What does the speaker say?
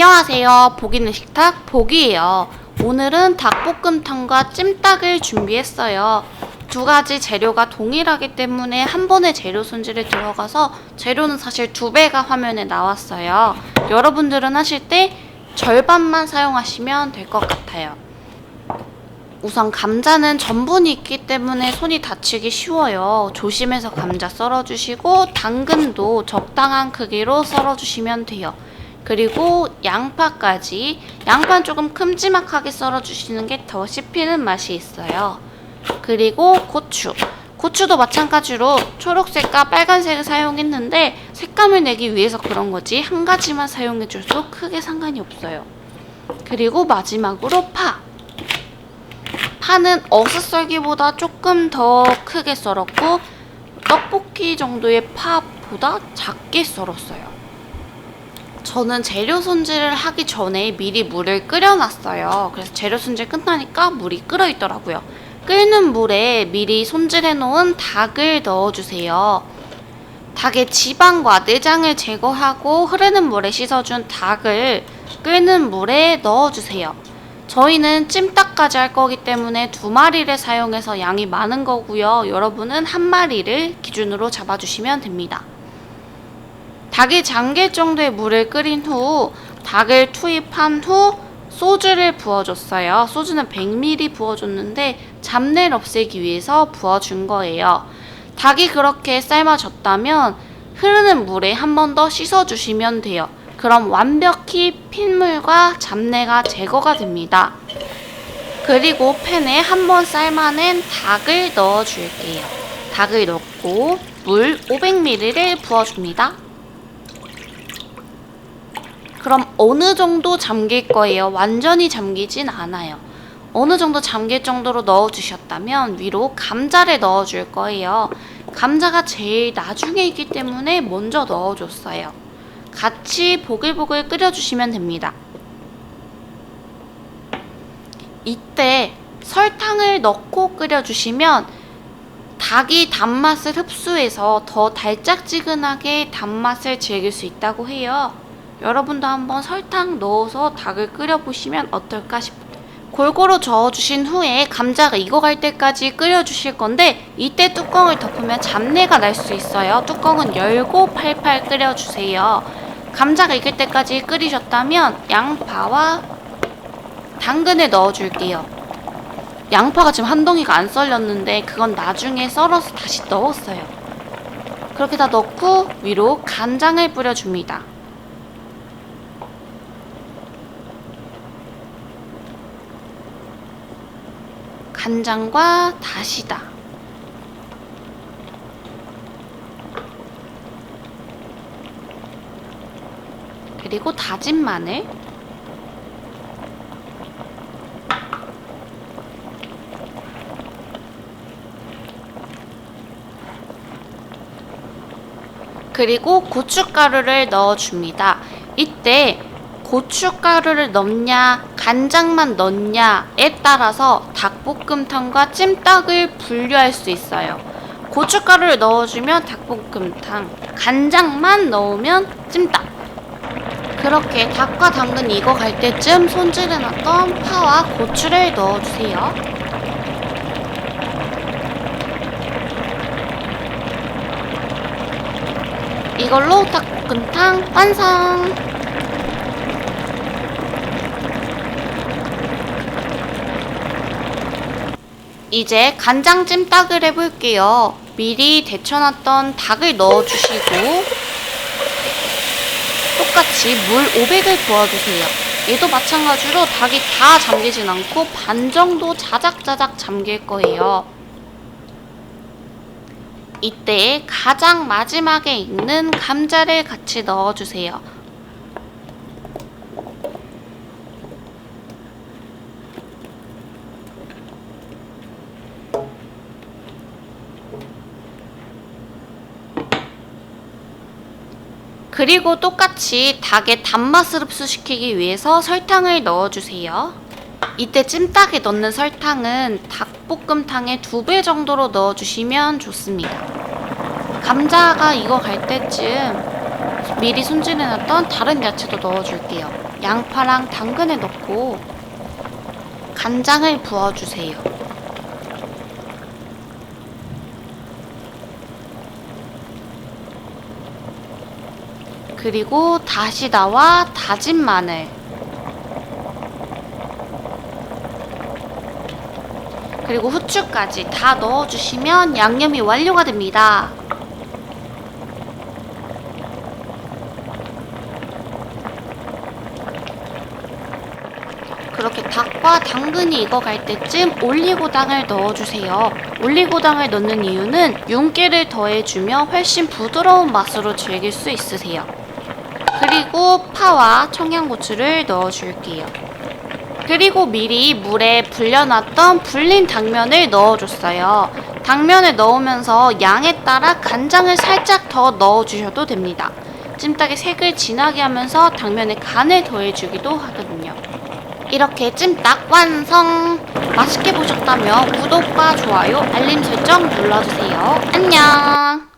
안녕하세요. 보기는 식탁 보기예요. 오늘은 닭볶음탕과 찜닭을 준비했어요. 두 가지 재료가 동일하기 때문에 한 번에 재료 손질에 들어가서 재료는 사실 2배가 화면에 나왔어요. 여러분들은 하실 때 절반만 사용하시면 될 것 같아요. 우선 감자는 전분이 있기 때문에 손이 다치기 쉬워요. 조심해서 감자 썰어주시고 당근도 적당한 크기로 썰어주시면 돼요. 그리고 양파까지. 양파는 조금 큼지막하게 썰어주시는 게 더 씹히는 맛이 있어요. 그리고 고추도 마찬가지로 초록색과 빨간색을 사용했는데 색감을 내기 위해서 그런 거지 한 가지만 사용해줘도 크게 상관이 없어요. 그리고 마지막으로 파는 어슷썰기보다 조금 더 크게 썰었고 떡볶이 정도의 파보다 작게 썰었어요. 저는 재료 손질을 하기 전에 미리 물을 끓여놨어요. 그래서 재료 손질 끝나니까 물이 끓어있더라고요. 끓는 물에 미리 손질해 놓은 닭을 넣어주세요. 닭의 지방과 내장을 제거하고 흐르는 물에 씻어준 닭을 끓는 물에 넣어주세요. 저희는 찜닭까지 할 거기 때문에 2마리를 사용해서 양이 많은 거고요. 여러분은 1마리를 기준으로 잡아주시면 됩니다. 닭이 잠길 정도의 물을 끓인 후 닭을 투입한 후 소주를 부어줬어요. 소주는 100ml 부어줬는데 잡내를 없애기 위해서 부어준 거예요. 닭이 그렇게 삶아졌다면 흐르는 물에 한 번 더 씻어주시면 돼요. 그럼 완벽히 핏물과 잡내가 제거가 됩니다. 그리고 팬에 한 번 삶아낸 닭을 넣어줄게요. 닭을 넣고 물 500ml를 부어줍니다. 그럼 어느 정도 잠길 거예요? 완전히 잠기진 않아요. 어느 정도 잠길 정도로 넣어주셨다면 위로 감자를 넣어줄 거예요. 감자가 제일 나중에 있기 때문에 먼저 넣어줬어요. 같이 보글보글 끓여주시면 됩니다. 이때 설탕을 넣고 끓여주시면 닭이 단맛을 흡수해서 더 달짝지근하게 단맛을 즐길 수 있다고 해요. 여러분도 한번 설탕 넣어서 닭을 끓여보시면 어떨까 싶어요. 골고루 저어주신 후에 감자가 익어갈 때까지 끓여주실 건데 이때 뚜껑을 덮으면 잡내가 날 수 있어요. 뚜껑은 열고 팔팔 끓여주세요. 감자가 익을 때까지 끓이셨다면 양파와 당근을 넣어줄게요. 양파가 지금 한 덩이가 안 썰렸는데 그건 나중에 썰어서 다시 넣었어요. 그렇게 다 넣고 위로 간장을 뿌려줍니다. 간장과 다시다. 그리고 다진 마늘. 그리고 고춧가루를 넣어줍니다. 이때 고춧가루를 넣냐 간장만 넣냐에 따라서 닭볶음탕과 찜닭을 분류할 수 있어요. 고춧가루를 넣어주면 닭볶음탕, 간장만 넣으면 찜닭. 그렇게 닭과 당근이 익어갈 때쯤 손질해놨던 파와 고추를 넣어주세요. 이걸로 닭볶음탕 완성! 이제 간장 찜닭을 해볼게요. 미리 데쳐놨던 닭을 넣어주시고 똑같이 물 500을 부어주세요. 얘도 마찬가지로 닭이 다 잠기진 않고 반 정도 자작자작 잠길 거예요. 이때 가장 마지막에 있는 감자를 같이 넣어주세요. 그리고 똑같이 닭의 단맛을 흡수시키기 위해서 설탕을 넣어주세요. 이때 찜닭에 넣는 설탕은 닭볶음탕의 2배 정도로 넣어주시면 좋습니다. 감자가 익어갈 때쯤 미리 손질해놨던 다른 야채도 넣어줄게요. 양파랑 당근을 넣고 간장을 부어주세요. 그리고 다시다와 다진 마늘, 그리고 후추까지 다 넣어주시면 양념이 완료가 됩니다. 그렇게 닭과 당근이 익어갈 때쯤 올리고당을 넣어주세요. 올리고당을 넣는 이유는 윤기를 더해주며 훨씬 부드러운 맛으로 즐길 수 있으세요. 그리고 파와 청양고추를 넣어줄게요. 그리고 미리 물에 불려놨던 불린 당면을 넣어줬어요. 당면을 넣으면서 양에 따라 간장을 살짝 더 넣어주셔도 됩니다. 찜닭의 색을 진하게 하면서 당면에 간을 더해주기도 하거든요. 이렇게 찜닭 완성! 맛있게 보셨다면 구독과 좋아요, 알림 설정 눌러주세요. 안녕!